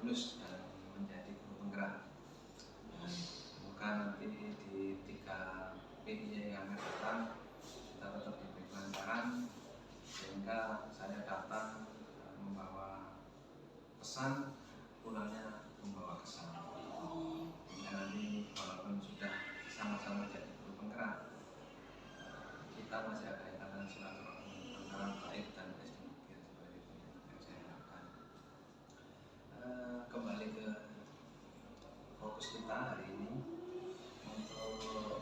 lulus dan menjadi guru penggerak. Semoga nanti di 3 PI yang akan datang kita tetap diberi kelancaran sehingga saya datang membawa pesan, pulangnya membawa kesan. Sehingga nanti walaupun sudah sama-sama jadi guru penggerak, kita masih ada ikatan silaturahmi antara baik dan SD Mukir, seperti itu yang saya harapkan. Kembali ke fokus kita hari ini untuk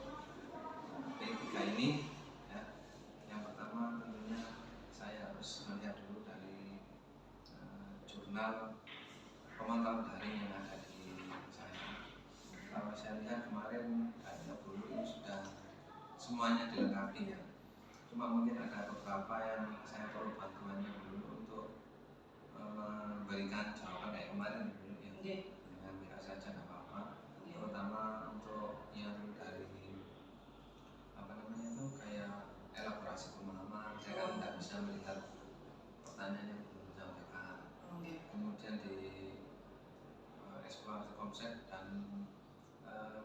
P3 ini ya. Yang pertama tentunya saya harus melihat dulu dari jurnal pemantauan daring yang ada di saya. Kalau saya lihat kemarin kayaknya dulu ini sudah semuanya dilengkapi ya. Cuma mungkin ada beberapa yang saya perlu bantuannya dulu untuk memberikan jawaban kayak kemarin dulu ya. Dengan WA saja nggak apa-apa. Terutama untuk yang dari apa namanya itu kayak elaborasi pemahaman, saya kan tidak bisa melihat pertanyaan yang belum disampaikan. Kemudian di eksplorasi konsep dan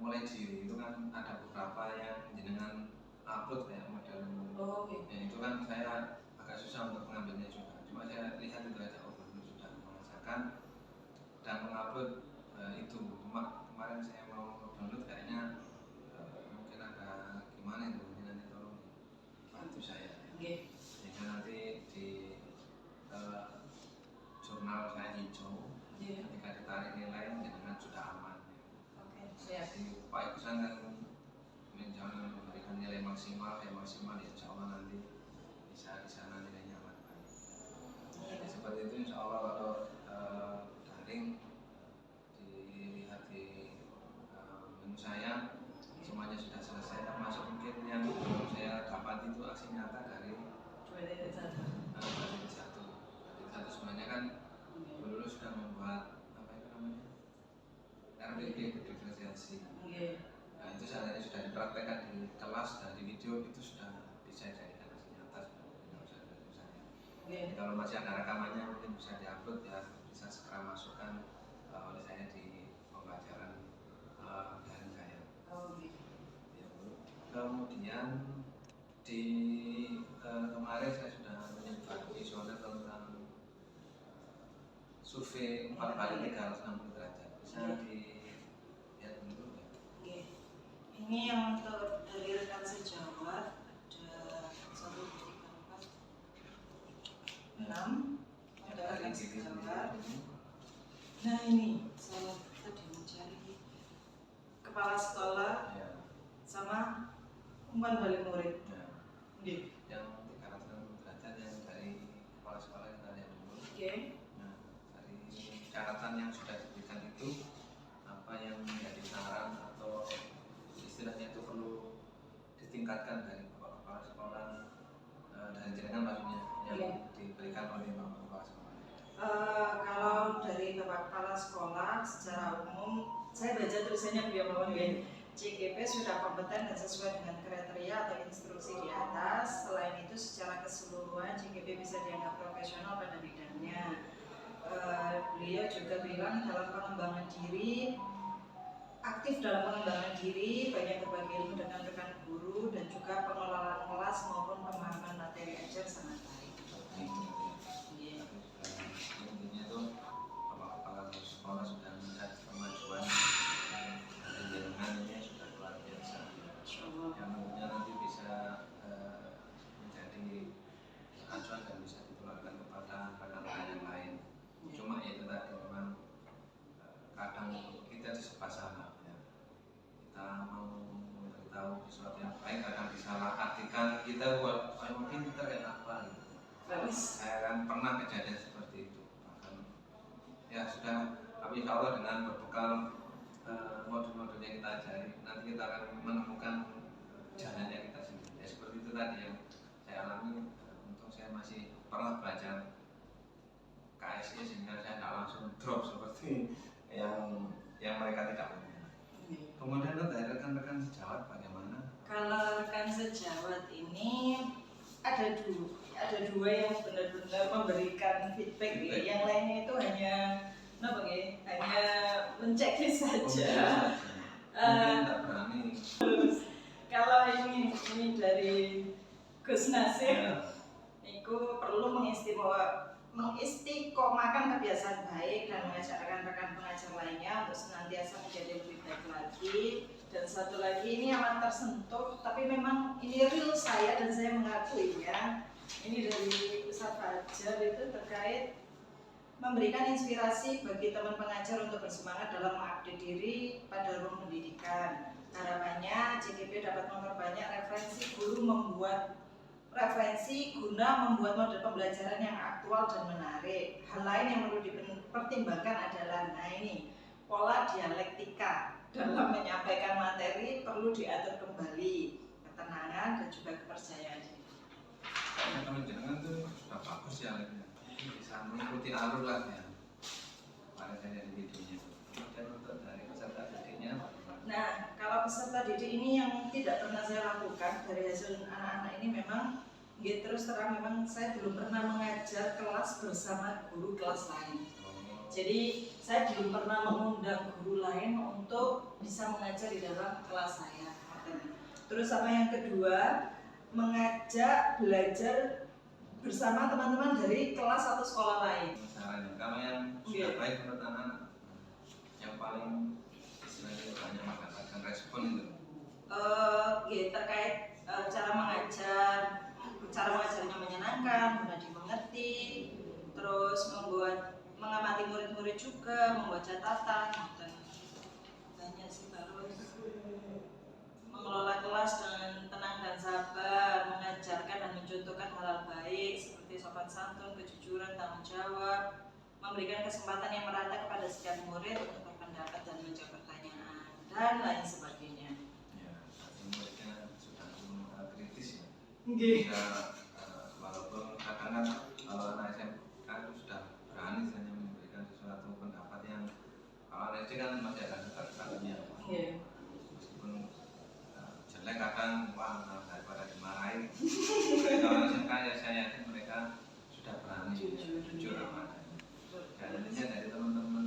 mulai diri itu kan ada beberapa yang jenengan upload kayak model ya, itu kan saya agak susah untuk mengambilnya juga. Cuma saya lihat itu aja dulu sudah mengerjakan dan mengupload itu. Cuma kemarin saya mau download kayaknya mungkin ada gimana itu, nanti tolong bantu saya ya. Sehingga nanti di jurnal saya hijau ketika ditarik nilai dengan sudah aman. Jadi Pak Ikusan kan menjangan memberikan nilai maksimal, ya insya Allah nanti bisa di sana nilainya aman baik. Jadi seperti itu insya Allah kalau daring dilihat di menu saya semuanya sudah selesai, termasuk mungkin yang belum saya dapat itu aksi nyata dari satu sebenarnya kan dulu sudah membuat apa itu namanya RPP berdifferensiasi. Nah itu seandainya sudah dipraktekkan di kelas dan di video itu sudah bisa dijadikan aksi nyata sebenarnya. Jadi kalau masih ada rekamannya mungkin bisa diupload ya, bisa segera masukkan oleh saya di pembelajaran daring saya. Ya, kemudian di kemarin saya sudah menyebar visioner tentang survei 4 kali 360 derajat. Bisa dilihat dulu ya. Ini yang untuk dari rekan sejawat ada 1, 2, 3, 4, 6 ada rekan sejawat. Nah ini saya tadi mencari kepala sekolah sama umpan balik murid. Yang 360 derajat yang dari kepala sekolah kita lihat dulu. Nah dari catatan yang sudah diberikan itu apa yang menjadi saran atau istilahnya itu perlu ditingkatkan dari bapak kepala sekolah dari jenengan maksudnya yang diberikan oleh bapak kepala sekolah. Kalau dari bapak kepala sekolah secara umum saya baca tulisannya beliau bahwa CGP sudah kompeten dan sesuai dengan kriteria atau instruksi di atas. Selain itu secara keseluruhan CGP bisa dianggap profesional pada bidangnya. Beliau juga bilang dalam pengembangan diri, aktif dalam pengembangan diri, banyak berbagi ilmu dengan rekan guru dan juga pengelolaan kelas maupun pemahaman materi ajar sangat baik. Intinya itu bapak kepala sekolah sudah melihat kemajuan dari jenengan ini sudah luar biasa. Yang tentunya nanti bisa menjadi acuan dan bisa ditularkan kepada rekan-rekan yang lain. Cuma itu tadi memang kadang kita di serba salah ya. Kita mau memberitahu sesuatu yang baik kadang disalahartikan, kita buat pinter ya apa gitu. Saya kan pernah kejadian seperti itu. Bahkan ya sudah, tapi insya Allah dengan berbekal modul-modul yang kita ajari nanti kita akan menemukan jalannya kita sendiri. Ya seperti itu tadi yang saya alami. Untung saya masih pernah belajar KSI sehingga saya tidak langsung drop seperti yang mereka tidak punya. Kemudian dari rekan-rekan sejawat bagaimana? Kalau rekan sejawat ini ada dua yang benar-benar memberikan feedback. Yang lainnya itu hanya checklist saja. Mungkin tak berani. Kalau ini dari Gus Nasir, Ya. Niku perlu mengistiqomahkan kebiasaan baik dan mengajak rekan-rekan pengajar lainnya untuk senantiasa menjadi lebih baik lagi. Dan satu lagi ini amat tersentuh, tapi memang ini real saya dan saya mengakuinya. Ini dari Ustaz Fajar itu terkait memberikan inspirasi bagi teman pengajar untuk bersemangat dalam mengupdate diri pada ruang pendidikan. Harapannya CGP dapat memperbanyak referensi guna membuat model pembelajaran yang aktual dan menarik. Hal lain yang perlu dipertimbangkan adalah pola dialektika dalam menyampaikan materi perlu diatur kembali, ketenangan dan juga kepercayaan diri. Teman jenengan tuh sudah bagus ya, bisa mengikuti alur lah ya. Kemarin saya dari videonya. Kemudian untuk dari peserta didiknya. Nah, kalau peserta didik ini yang tidak pernah saya lakukan dari hasil anak-anak ini memang terus terang memang saya belum pernah mengajar kelas bersama guru kelas lain. Jadi saya belum pernah mengundang guru lain untuk bisa mengajar di dalam kelas saya. Terus sama yang kedua, mengajak belajar bersama teman-teman dari kelas atau sekolah lain. Caranya, kalau yang sudah baik menurut anak-anak, yang paling istilahnya banyak mendapatkan respon itu. Terkait cara mengajarnya menyenangkan, mudah dimengerti, terus mengamati murid-murid juga, membuat catatan, dan banyak sih. Terus mengelola kelas dengan tenang dan sabar, mengajarkan dan mencontohkan hal-hal baik seperti sopan santun, kejujuran, tanggung jawab, memberikan kesempatan yang merata kepada setiap murid untuk berpendapat dan menjawab pertanyaan, dan lain sebagainya. Ya, artinya muridnya sudah kritis ya. Sudah, walaupun kadang-kadang kalau anak SMK itu sudah berani hanya memberikan sesuatu pendapat yang kalau anak SD kan masih ada keterkaitannya. Meskipun jelek kadang daripada dimarahin. Kalau SMK ya saya yakin mereka sudah berani jujur apa adanya. Dan intinya dari teman-teman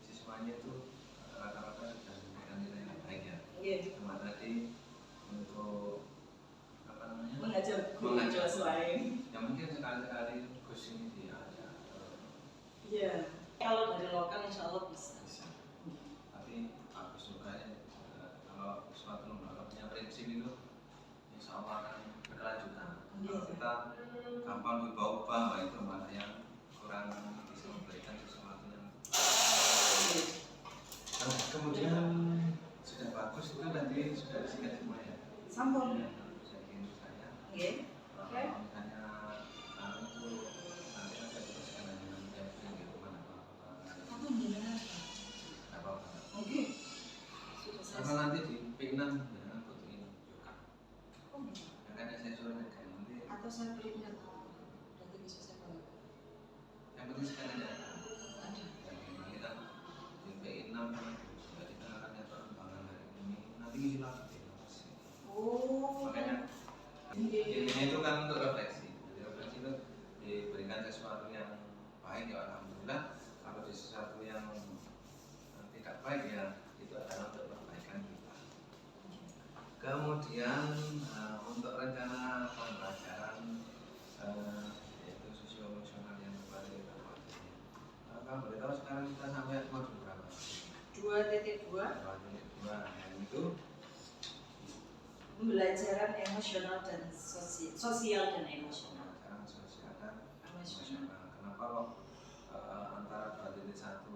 siswanya itu rata-rata sudah memberikan nilai yang baik ya. Cuma tadi untuk mengajar kelas lain. Ya mungkin sekali-sekali Gus ini diajak. Iya. Kalau dari lokal insya Allah bisa. Tapi bagus juga ya. Kalau suatu lembaga punya prinsip itu, insya Allah akan berkelanjutan. Kalau kita gampang berubah-ubah, itu mana yang kurang bisa memberikan sesuatu yang. Kemudian sudah bagus itu nanti sudah disikat semua ya. Sampun. Oke. Misalnya itu nanti ada teruskan dengan yang di rumah apa? Oke. Sama nanti di P6 dengan foto ini juga. Yang ada saya suruh kan nanti. Atau saya print nanti bisa saya bawa. Yang penting sekali ada. Kita di P6 sudah dikenakan ya perkembangan hari ini. Nanti ngisi lagi. Makanya ini itu kan untuk refleksi. Jadi refleksi itu diberikan sesuatu yang baik ya alhamdulillah. Kalau di sesuatu yang tidak baik ya itu adalah untuk perbaikan kita. Kemudian untuk rencana pembelajaran yaitu sosio-emosional yang kembali kita pelajari. Kalau boleh tahu sekarang kita sampai modul berapa? 2.2. 2.2 yang itu pembelajaran emosional dan sosial dan emosional. Pembelajaran sosial dan emosional. Kenapa kok antara 2.1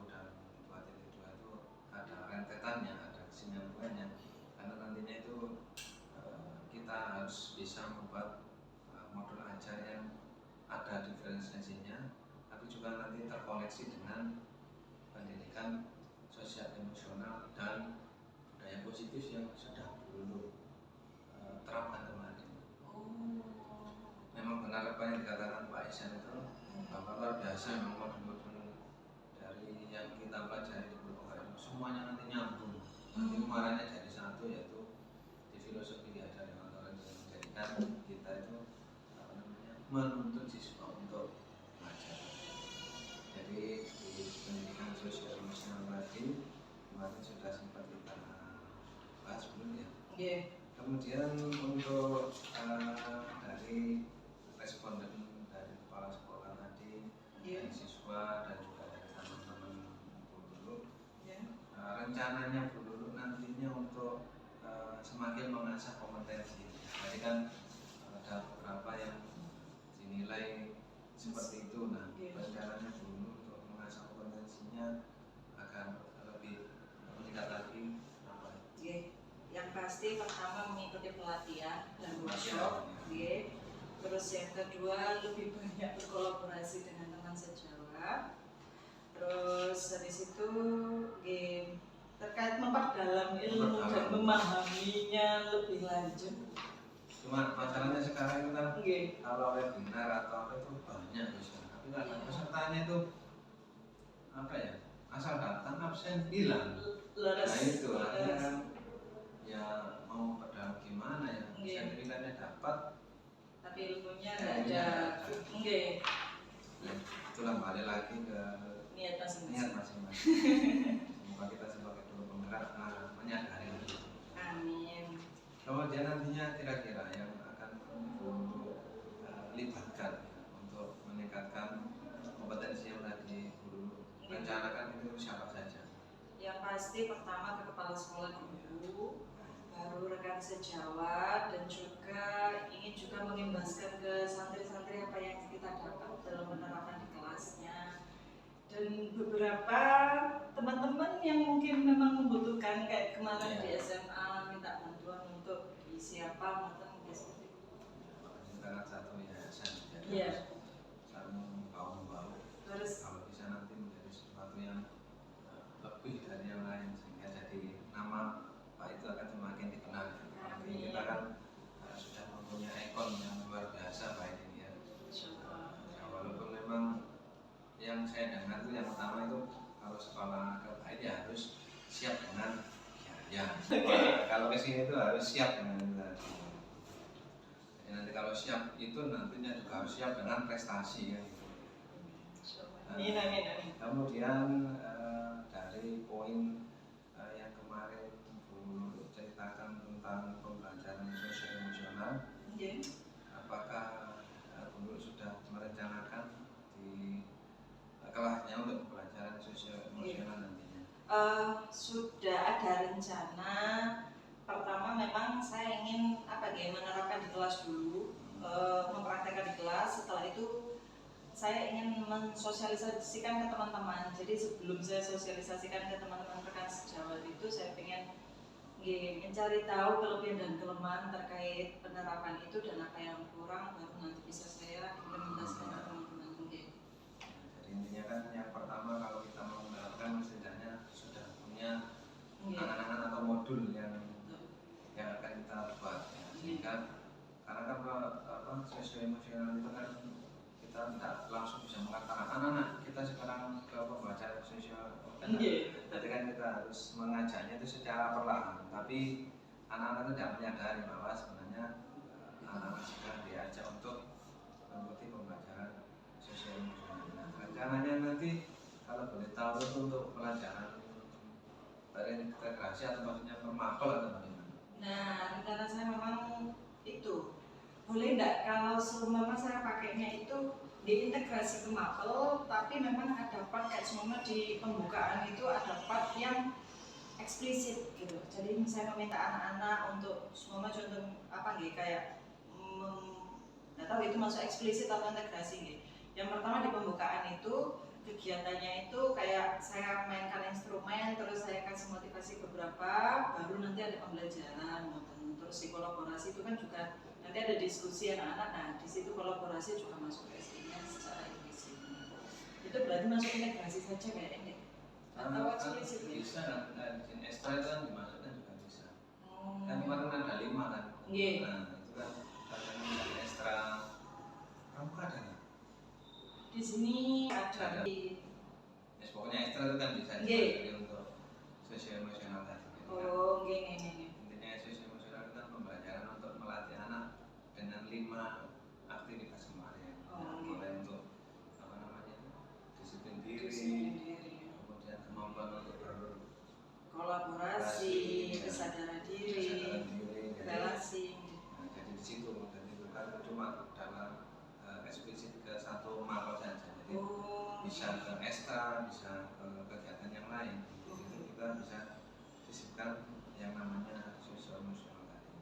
dan 2.2 itu ada rentetannya, ada kesinambungannya? Karena nantinya itu kita harus bisa membuat modul ajar yang ada diferensiasinya, tapi juga nanti terkoneksi dengan pendidikan sosial emosional dan budaya positif yang sudah dulu terapkan kemarin. Memang benar apa yang dikatakan Pak Isan itu bahwa luar biasa memang modul-modul dari yang kita pelajari di Bulungan itu semuanya nanti nyambung. Nanti kemarinnya jadi satu yaitu di filosofi diajar yang menjadikan kita itu menuntut siswa untuk belajar. Jadi di pendidikan sosial emosional tadi kemarin sudah sempat kita bahas belum ya? Yeah. Kemudian untuk dari responden dari kepala sekolah tadi, Yeah. dari siswa dan juga dari teman-teman Bu Lulu, Yeah. rencananya Bu Lulu nantinya untuk semakin mengasah kompetensi. Jadi kan ada beberapa yang dinilai seperti itu. Nah, rencananya Bu Lulu untuk mengasah kompetensinya agar lebih meningkat lagi apa? Yeah. Yang pasti pertama mengikuti pelatihan dan workshop, yeah. Terus yang kedua lebih banyak berkolaborasi dengan teman sejawat. Terus habis itu game terkait memperdalam ilmu dan memahaminya lebih lanjut. Cuma masalahnya sekarang itu kan Okay. kalau webinar atau apa itu banyak bisa, tapi kalau pesertanya itu apa ya, asal datang absen hilang. Nah itu artinya kan ya mau perdalam gimana ya, sertifikatnya dapat tapi ilmunya nggak ada. Okay. Ya, itulah balik lagi ke niat masing-masing. Semoga kita sebagai guru penggerak menyadari. Amin. Kemudian nantinya kira-kira yang akan untuk libatkan untuk meningkatkan kompetensi yang tadi guru rencanakan itu siapa saja? Yang pasti pertama ke kepala sekolah dulu, baru rekan sejawat, dan juga ingin juga mengimbaskan ke santri-santri apa yang kita dapat dalam penerapan di kelasnya. Dan beberapa teman-teman yang mungkin memang membutuhkan kayak kemarin di SMA minta bantuan untuk isi apa mungkin seperti itu. Karena satu yayasan, jadi saling membaur. Terus kalau bisa nanti menjadi sesuatu yang lebih dari yang lain sehingga jadi nama Pak itu akan semakin dikenal. Apalagi kita kan sudah mempunyai ikon yang luar biasa Pak ini ya. Walaupun memang yang saya dengar itu yang pertama itu kalau sekolah ke baik ya harus siap dengan biaya. Kalau kesini itu harus siap dengan tadi. Jadi nanti kalau siap itu nantinya juga harus siap dengan prestasi ya. Kemudian dari poin yang kemarin Bu ceritakan tentang pembelajaran sosial emosional, apakah Bu sudah merencanakan di kelasnya untuk pembelajaran sosial emosional nantinya? Sudah ada rencana. Pertama memang saya ingin menerapkan di kelas dulu, mempraktekkan di kelas. Setelah itu saya ingin mensosialisasikan ke teman-teman. Jadi sebelum saya sosialisasikan ke teman-teman rekan sejawat itu, saya ingin mencari tahu kelebihan dan kelemahan terkait penerapan itu dan apa yang kurang, baru nanti bisa saya implementasikan ke teman-teman. Jadi intinya kan yang pertama kalau kita mau menerapkan setidaknya sudah punya angan-angan atau modul yang akan kita buat ya. Sehingga karena kan sosial emosional itu kan kita tidak langsung bisa mengatakan anak-anak kita sekarang ke pembelajaran sosial. Jadi kan kita harus mengajaknya itu secara perlahan, tapi anak-anak itu tidak menyadari bahwa sebenarnya anak-anak sedang diajak untuk mengikuti pembelajaran sosial emosional. Nah, rencananya nanti kalau boleh tahu itu untuk pelajaran terintegrasi atau maksudnya permapel atau bagaimana? Nah, rencana saya memang itu boleh enggak kalau semua saya pakainya itu diintegrasi ke mapel, tapi memang ada part kayak semua di pembukaan itu ada part yang eksplisit gitu. Jadi saya meminta anak-anak untuk semua contoh apa gitu kayak nggak tahu itu masuk eksplisit atau integrasi gitu. Yang pertama di pembukaan itu kegiatannya itu kayak saya mainkan instrumen, terus saya kasih motivasi beberapa, baru nanti ada pembelajaran, terus di kolaborasi itu kan juga nanti ada diskusi anak-anak. Nah di situ kolaborasi juga masuk ke sini secara implisit. Itu berarti masuk integrasi saja kayak ini atau eksplisit? Bisa kan, ekstra itu kan dimasukkan juga bisa. Kan kemarin ada 5 kan. Nah itu kan kadang ekstra. Kamu ada nggak? Di sini ada. Pokoknya ekstra itu kan bisa dipakai untuk sosial emosional tadi. Oh, gini. Intinya sosial emosional itu kan pembelajaran untuk melatih anak dengan 5 aktivitas kemarin. Mulai untuk disiplin diri, kemudian kemampuan untuk kolaborasi, ya, kesadaran kesadaran diri, diri. relasi. Jadi di situ, jadi bukan cuma dalam eksplisit ke satu makro saja. Jadi bisa ke ekstra, bisa ke kegiatan yang lain. Jadi kita bisa sisipkan yang namanya sosial emosional tadi.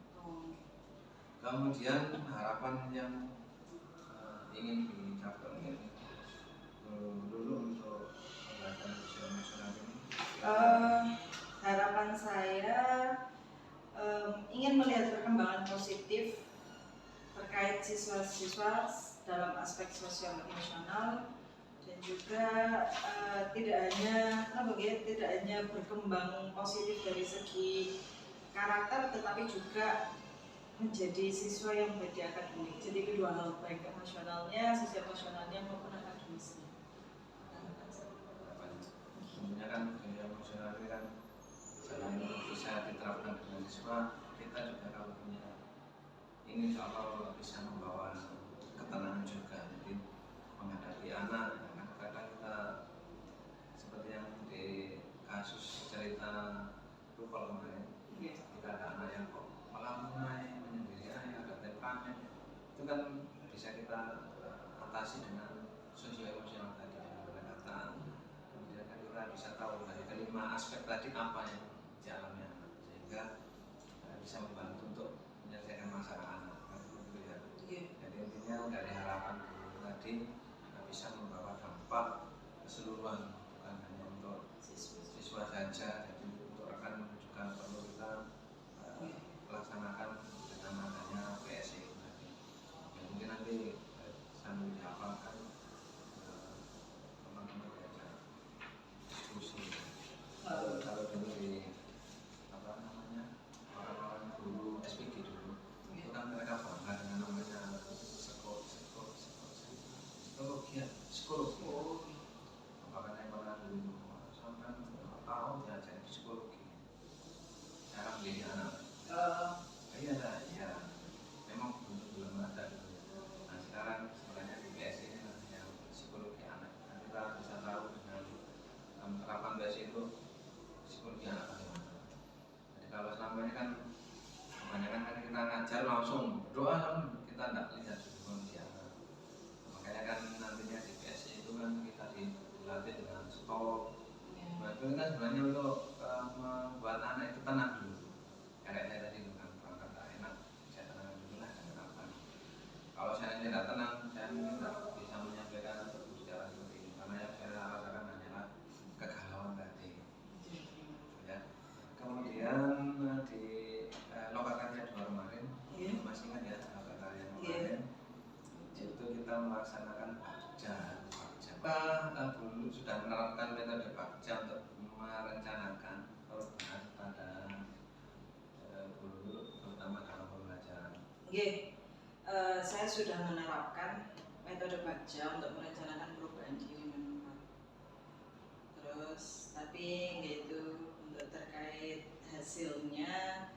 Kemudian harapan yang ingin dicapai ini dulu untuk pembelajaran sosial emosional ini. Harapan saya ingin melihat perkembangan positif terkait siswa-siswa dalam aspek sosial emosional, dan juga tidak hanya berkembang positif dari segi karakter, tetapi juga menjadi siswa yang baik di akademik. Jadi kedua hal, baik emosionalnya, sisi emosionalnya maupun akademisnya. Tentunya kan dunia emosional ini kan selain bisa diterapkan dengan siswa, kita juga kalau punya ini kalau bisa membawa ketenangan juga. Jadi menghadapi anak, kan kadang kita seperti yang di kasus cerita Rupal kemarin, ketika ada anak yang kok malah mulai menyendiri, ada temperamen, itu kan bisa kita atasi dengan sosio emosional tadi, dengan pendekatan. Kemudian kan kita bisa tahu dari kelima aspek tadi apa yang dialami anak, sehingga bisa membantu untuk menyelesaikan masalah anak. Jadi intinya dari harapan guru tadi bisa membawa dampak keseluruhan, bukan hanya untuk siswa saja. Jadi untuk rekan juga perlu kita laksanakan dengan adanya PSI itu tadi. Ya, mungkin nanti sambil dihafalkan teman-teman diajak diskusi. Kalau dulu di orang-orang guru SPG dulu, itu kan mereka bangga dengan namanya psikologi. Apakah yang pernah dulu sampai berapa tahun diajarin psikologi, cara mendidik anak. Iya, memang belum ada dulu. Nah sekarang sebenarnya di PSI ini yang psikologi anak. Nah, kita bisa tahu dengan penerapan PSI itu psikologi anak bagaimana. Jadi kalau selama ini kan kebanyakan kan kita ngajar langsung doa, kita tidak lihat kondisi anak. Makanya kan nantinya di PSI itu kan kita dilatih dengan stop. Nah itu kan sebenarnya untuk membuat anak itu tenang dulu. Kayak saya tadi dengan perangkat tak enak, saya tenang dulu lah, jangan apa. Kalau saya tidak tenang, saya mungkin tidak bisa menyampaikan atau berbicara seperti ini, karena yang saya rasakan hanyalah kegalauan tadi. Ya. Kemudian di Lokakarya 2 kemarin, masih ingat ya Lokakarya kemarin, itu kita melaksanakan Bakja. Kita dulu sudah menerapkan metode Bakja untuk merencanakan perubahan pada guru, terutama dalam pembelajaran. Saya sudah menerapkan metode Bakja untuk merencanakan perubahan diri memang. Terus, tapi itu untuk terkait hasilnya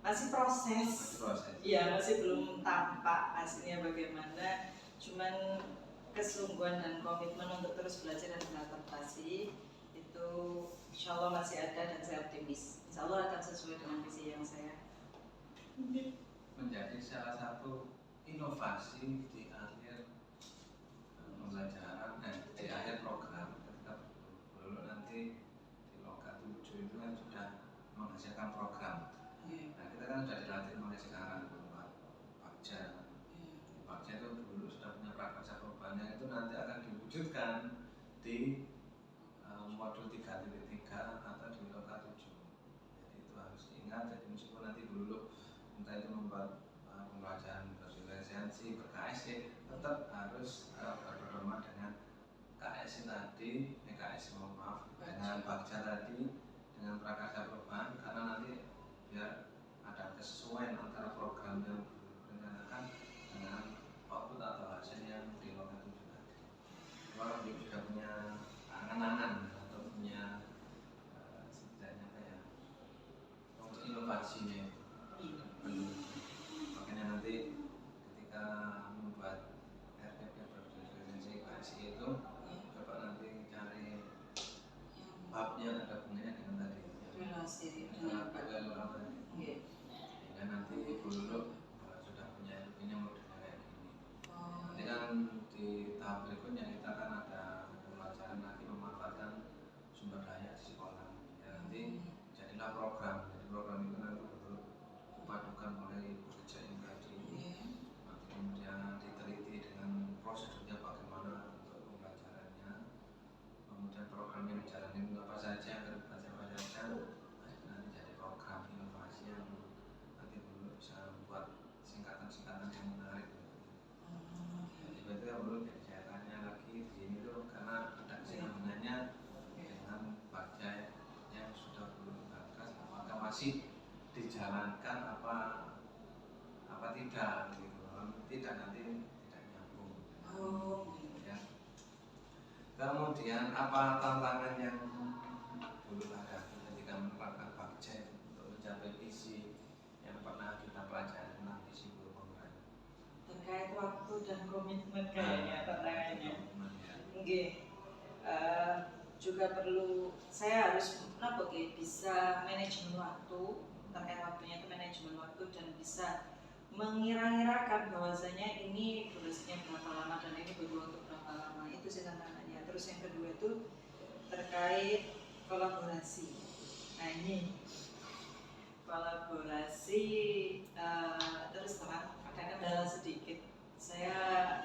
masih proses. Ya, masih belum tampak hasilnya bagaimana. Cuman kesungguhan dan komitmen untuk terus belajar dan beradaptasi itu insya Allah masih ada, dan saya optimis insya Allah akan sesuai dengan visi yang saya menjadi salah satu inovasi di akhir pembelajaran, di akhir program. Ketika dulu nanti di Loka 7 itu kan sudah menghasilkan program. Nah kita kan sudah dilatih mulai sekarang buat Bakja. Bakja itu dulu sudah punya prakarsa perubahannya, itu nanti akan diwujudkan di modul 3.3 atau di Loka 7. Jadi itu harus diingat. Jadi meskipun nanti dulu entah itu membuat pembelajaran berresidensi, ber-KSC, tetap harus berpedoman dengan KSC tadi, dengan Bakja tadi, dengan prakarsa perubahan, karena nanti biar ada kesesuaian antara program yang direncanakan dengan output atau hasil yang di Loka 7 tadi. Kalau sudah punya angan-angan atau punya setidaknya kayak inovasinya itu makanya nanti ketika membuat RPP berpresidensi KSI itu coba nanti cari babnya ada program. Jadi program itu nanti betul dipadukan oleh pekerja yang tadi, nanti kemudian diteliti dengan prosedurnya bagaimana untuk pembelajarannya, kemudian programnya dijalani apa saja, kerja apa saja. Nah, itu nanti jadi program inovasi yang nanti dulu bisa membuat singkatan-singkatan yang menarik. Jadi itu yang perlu jadi saya tanya lagi di ini tuh karena ada kesinambungannya dengan Bajai yang sudah belum digagas, apakah masih dijalankan apa tidak gitu. Kalau tidak nanti tidak nyambung. Ya. Kemudian apa tantangan yang dulu ada ketika menerapkan Bajai untuk mencapai visi yang pernah kita pelajari tentang visi guru penggerak? Terkait waktu dan komitmen kayaknya tantangannya. Ya. Juga perlu saya harus bisa manajemen waktu, terkait waktunya itu manajemen waktu dan bisa mengira-ngirakan bahwasanya ini durasinya berapa lama dan ini butuh waktu berapa lama, itu sih tantangannya. Terus yang kedua itu terkait kolaborasi. Nah ini kolaborasi terus terang ada kendala sedikit. Saya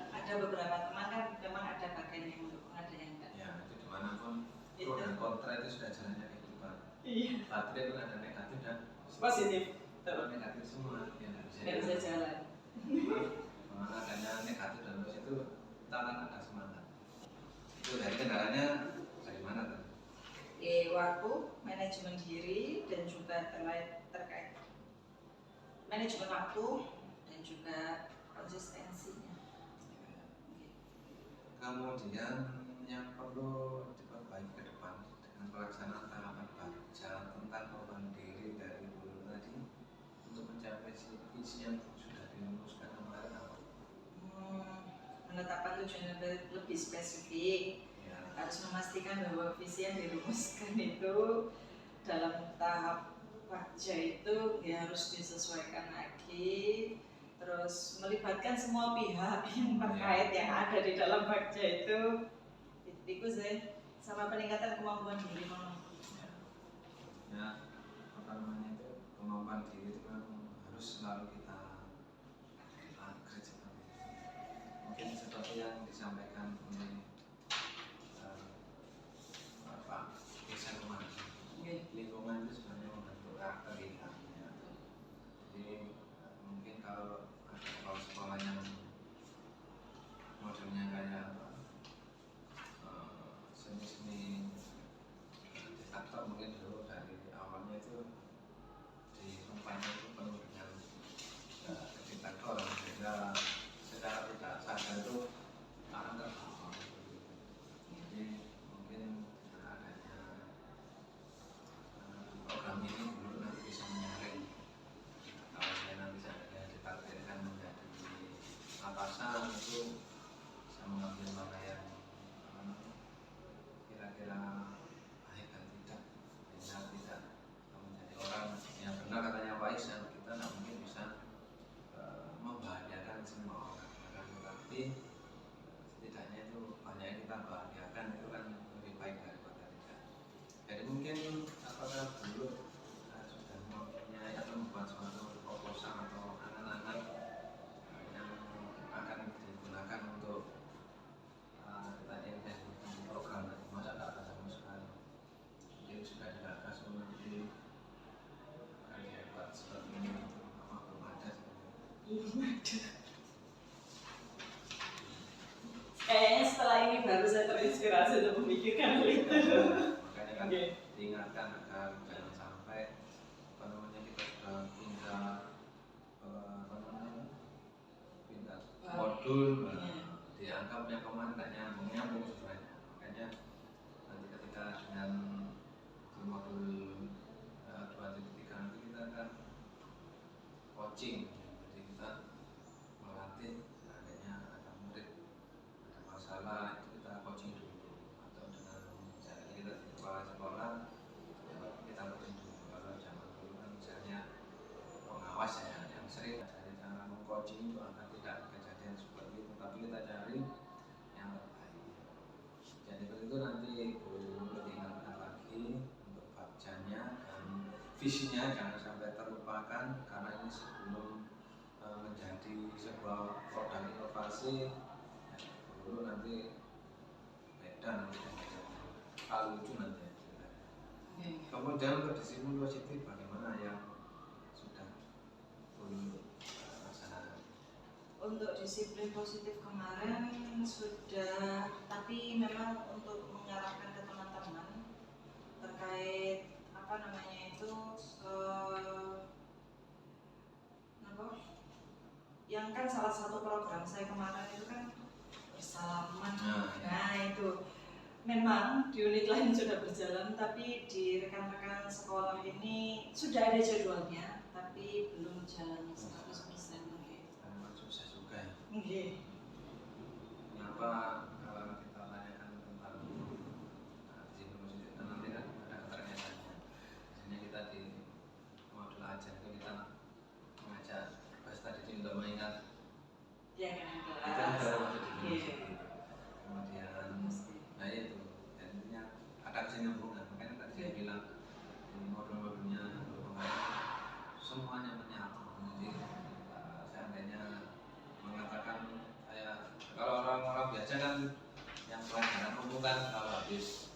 ada beberapa teman kan memang ada bagian yang mendukung, ada yang enggak. Ya, itu dimanapun pro dan kontra itu sudah jalannya kehidupan. Iya. Baterai pun ada negatif dan Positif. Kalau negatif semua ya nggak bisa jalan. Karena adanya negatif dan positif itu kita akan ada semangat. Itu dari kendalanya dari mana tadi? Waktu, manajemen diri dan juga terkait manajemen waktu dan juga konsistensinya. Kemudian yang perlu diperbaiki ke depan dengan pelaksanaan tahapan baca tentang perubahan diri dari guru tadi untuk mencapai visi yang sudah dirumuskan kemarin apa? Menetapkan tujuan yang lebih spesifik, harus memastikan bahwa visi yang dirumuskan itu dalam tahap baca itu ya harus disesuaikan lagi. Terus melibatkan semua pihak yang terkait yang ada di dalam baca itu sih, sama peningkatan kemampuan diri ya apa namanya itu kemampuan diri itu kan harus selalu kita upgrade seperti itu. Mungkin seperti yang disampaikan oleh Pak Desa kemarin, lingkungan itu sebenarnya membentuk karakter kita ya. Jadi mungkin kalau ada sekolah yang modelnya kayak seni diktator, mungkin dulu dari awalnya itu di tempatnya itu penuh dengan diktator, sehingga secara tidak sadar itu akan terbawa. Jadi mungkin dengan adanya program ini dulu nanti bisa menyaring kalau saya nanti saya ditakdirkan menjadi atasan itu bisa mengambil mana yang kira-kira baik dan tidak, sehingga tidak menjadi orang yang benar katanya Pak Isan, kita tidak mungkin bisa membahagiakan semua orang, tetapi setidaknya itu banyak yang kita bahagiakan itu kan lebih baik daripada tidak. Jadi mungkin apakah dulu sudah mempunyai atau membuat suatu proposal atau angan-angan yang akan digunakan untuk tadi program tadi, masa tidak ada sama sekali. Jadi sudah digagas nanti akan dibuat seperti ini, apa belum ada sebenarnya. Kayaknya setelah ini baru saya terinspirasi untuk memikirkan hal itu. Makanya kan diingatkan agar jangan sampai kita sudah pindah pindah modul dianggapnya kemana tidak nyambung sebenarnya. Makanya nanti ketika dengan di modul 2.3 nanti kita akan coaching, jadi kita melatih seandainya ada murid ada masalah itu kita coaching dulu, atau dengan misalnya kita di kepala sekolah kita coaching dulu. Kalau zaman dulu kan misalnya pengawas ya yang sering dari cara mengcoaching itu akan tidak kejadian seperti itu, tapi visinya jangan sampai terlupakan, karena ini sebelum menjadi sebuah produk inovasi dulu nanti beda nanti kalau lucu nanti. Kemudian untuk disiplin positif bagaimana yang sudah dulu laksanakan? Untuk disiplin positif kemarin sudah, tapi memang untuk mengarahkan ke teman-teman terkait apa namanya itu yang kan salah satu program saya kemarin itu kan bersalaman. Nah itu memang di unit lain sudah berjalan, tapi di rekan-rekan sekolah ini sudah ada jadwalnya, tapi belum jalan 100% mungkin. Memang susah juga ya. Kenapa kita tanyakan tentang disiplin positif, dan nanti kan ada keterkaitannya. Biasanya kita di modul ajar itu kita mengajak peserta didik untuk mengingat Ya kan itu ada masuk di Iya. kemudian nah itu dan intinya ada kesinambungan. Makanya tadi saya bilang di modul-modulnya semuanya menyatu. Jadi seandainya mengatakan kayak kalau orang-orang biasa kan yang pelajaran umum kan kalau habis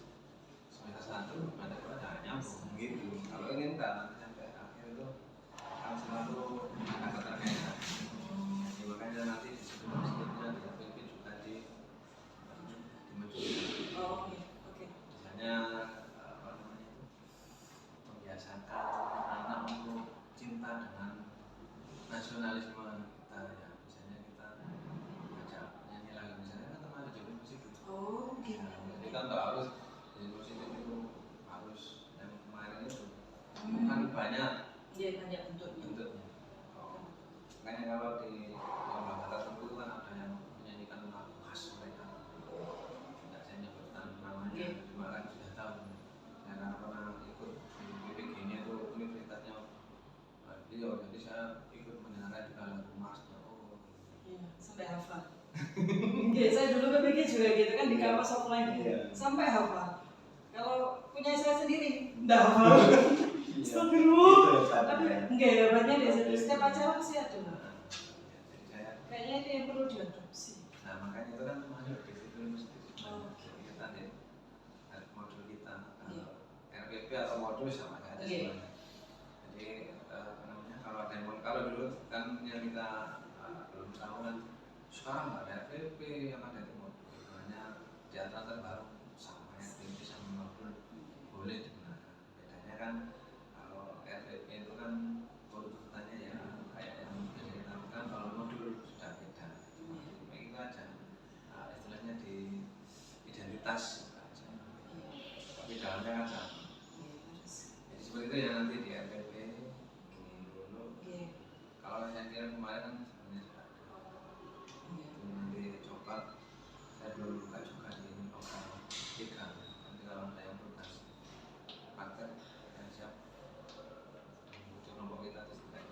semester 1 ada nyambung gitu. Kalau ini enggak, nanti sampai akhir itu akan selalu ada keterkaitan. Jadi makanya nanti di situ di APP juga dimunculkan. Oke. Misalnya apa namanya itu, membiasakan anak untuk cinta dengan nasionalisme kita ya. Misalnya kita baca nyanyi lagu misalnya kan termasuk juga musik itu. Gitu. Jadi kan nggak harus jadi positif itu harus yang kemarin itu kan banyak bentuknya. Makanya kalau di lembaga tertentu kan ada yang menyanyikan lagu khas mereka. Tidak saya nyebutkan namanya, cuma kan sudah tahu. Saya karena pernah ikut di PPG ini itu universitasnya beliau, jadi saya ikut mendengarkan di lagu Marsnya. Sampai hafal. Saya dulu PPG juga gitu kan di kampus offline sampai hafal. Kalau punya saya sendiri enggak hafal. Astagfirullah. Tapi enggak hebatnya di situ setiap acara pasti ada. Kayaknya itu yang perlu diadopsi. Nah makanya itu kan masuk di situ kita nih modul kita RPP atau modul sama saja sebenarnya. Jadi apa namanya, kalau dulu kan yang kita belum tahu kan sekarang nggak ada RPP, yang ada itu modul. Hanya di antara terbaru sama RPP sama modul boleh digunakan. Bedanya kan kalau RPP itu kan urutannya ya kayak yang biasa kita lakukan, kalau modul sudah beda. Kayak gitu aja. Istilahnya di identitas aja. Tapi dalamnya kan sama. Jadi seperti itu ya nanti di RPP dulu. Kalau saya kira kemarin kan sebenarnya sudah itu nanti coba. Saya belum buka juga di lokal 3. Nanti kalau ada yang tugas paket yang siap di kelompok kita itu sudah.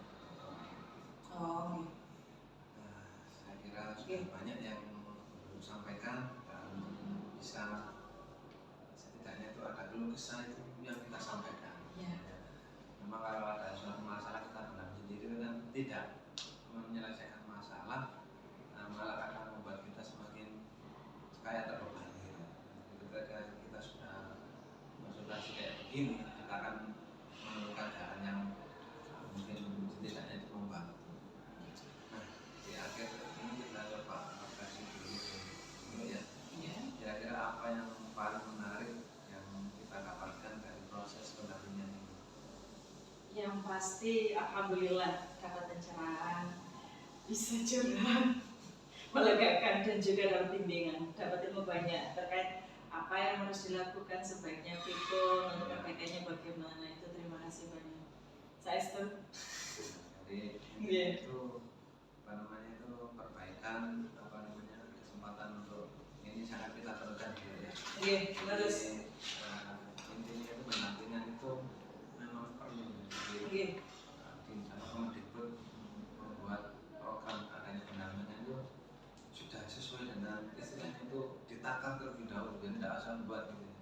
Saya kira sudah banyak yang belum sampaikan dan bisa setidaknya itu ada keluh kesah itu yang kita sampaikan. Memang kalau ada suatu masalah kita pendam sendiri kan tidak menyelesaikan masalah, malah akan membuat kita semakin kayak terbebani. Ketika kita sudah konsultasi kayak begini, kita akan menemukan jalan yang mungkin setidaknya itu membantu. Nah, di akhir ini kita coba kasih dulu ya. Kira-kira apa yang paling menarik yang kita dapatkan dari proses pendampingan ini? Yang pasti alhamdulillah dapat pencerahan, bisa curhat, melegakan, dan juga dapat bimbingan, dapat ilmu banyak terkait apa yang harus dilakukan sebaiknya people, untuk perbaikannya bagaimana. Itu terima kasih banyak. Saya setuju. Jadi itu apa namanya itu perbaikan apa namanya kesempatan untuk ini sangat kita perlukan gitu ya. Harus. Intinya itu pendampingan itu memang perlu. Jadi di Kemdikbud membuat program adanya pendampingan itu sudah sesuai dengan istilahnya itu ditakar terlebih dahulu, jadi tidak asal buat gitu.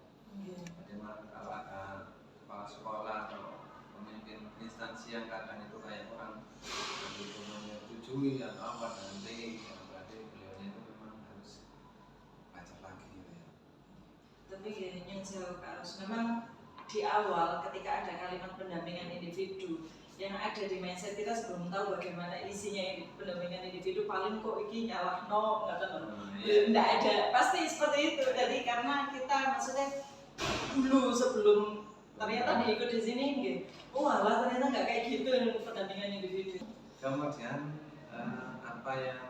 Jadi kalau ada kepala sekolah atau pemimpin instansi yang kadang itu kayak orang itu menyetujui atau apa nanti ya, berarti beliaunya itu memang harus baca lagi gitu ya. Tapi gini, yang jauh harus memang di awal ketika ada kalimat pendampingan individu yang ada di mindset kita sebelum tahu bagaimana isinya pendampingan individu paling kok ini nyalah no nggak tahu nggak ada pasti seperti itu. Jadi karena kita maksudnya dulu sebelum ternyata diikut di sini gitu, oh alah ternyata nggak kayak gitu pendampingan individu. Kemudian apa yang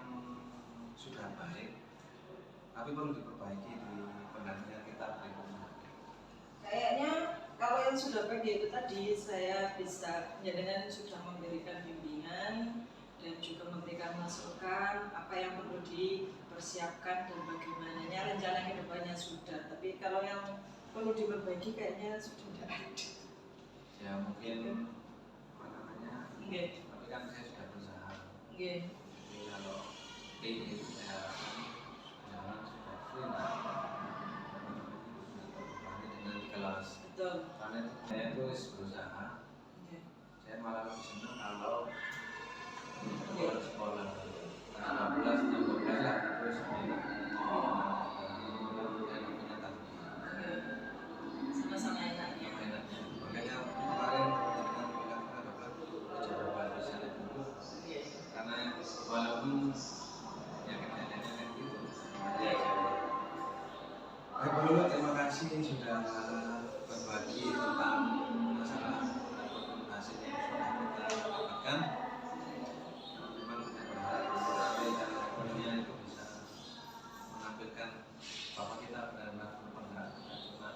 sudah baik tapi perlu diperbaiki di pendampingan kita berikutnya. Kayaknya kalau yang sudah baik itu tadi saya bisa ya dengan sudah memberikan bimbingan dan juga memberikan masukan apa yang perlu dipersiapkan dan bagaimananya rencana kedepannya sudah. Tapi kalau yang perlu diperbaiki kayaknya sudah tidak ada. Ya mungkin apa namanya? Okay. Tapi kan saya sudah berusaha. Okay. Jadi kalau ini saya harapkan jangan sudah full dengan di kelas. Betul. Karena itu saya itu berusaha. Okay. Saya malah lebih senang kalau sekolah karena 12 jam 12 lah terus sama-sama enaknya. Makanya kemarin dengan bilang coba bisa dulu karena walaupun ya kejadiannya kayak gitu ya dulu terima kasih sudah berbagi tentang masalah hasil yang sudah kita dapatkan. Memang saya berharap nanti dan rekornya itu bisa menampilkan bahwa kita benar-benar berpenggerak cuma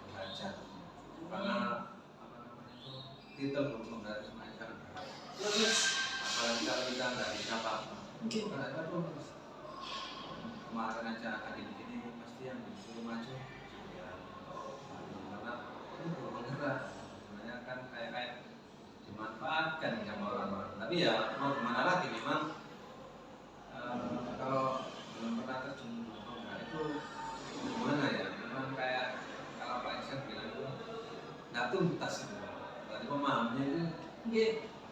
belajar karena apa namanya itu titel berpenggerak semuanya sangat berat. Apalagi kalau kita nggak bisa apa-apa. Karena itu kemarin aja akademik ini pasti yang disuruh maju ya karena itu berpenggerak sebenarnya kan kayak dimanfaatkan sama orang-orang. Tapi ya mau gimana lagi memang kalau belum pernah terjun berpenggerak itu gimana ya memang kayak kalau Pak Iksan bilang itu nggak tuntas itu berarti pemahamnya itu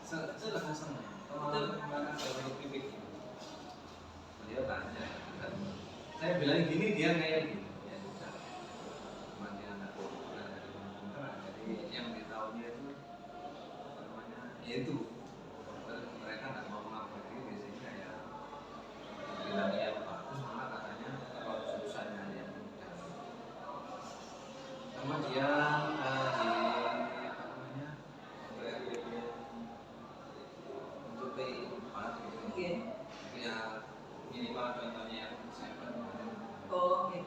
selesai sama pemahaman kalau pikir beliau tanya saya bilang gini dia kayak gini ya sudah cuma dia nggak dari penggerak jadi yang ditahunya itu apa namanya yaitu mereka nggak mau mengakui diri sehingga ya bilang yang bagus malah katanya kalau susahnya yang mudah. Kemudian di apa namanya untuk RPP untuk P4 gitu ya minimal contohnya yang saya kemarin. Oh, oke.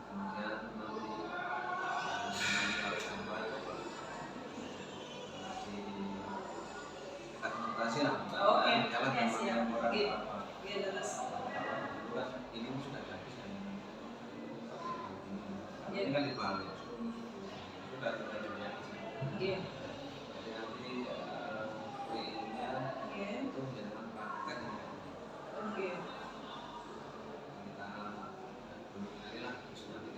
Kemudian nanti kalau sampai kita komunikasi lah Oke, jalan oke, siap. Oke, oke, terus. bukan ini sudah habis dan ini kan dibalik sudah juga Oke. jadi nanti WI-nya itu menjadikan praktek Oke. kita belum hari lah terus nanti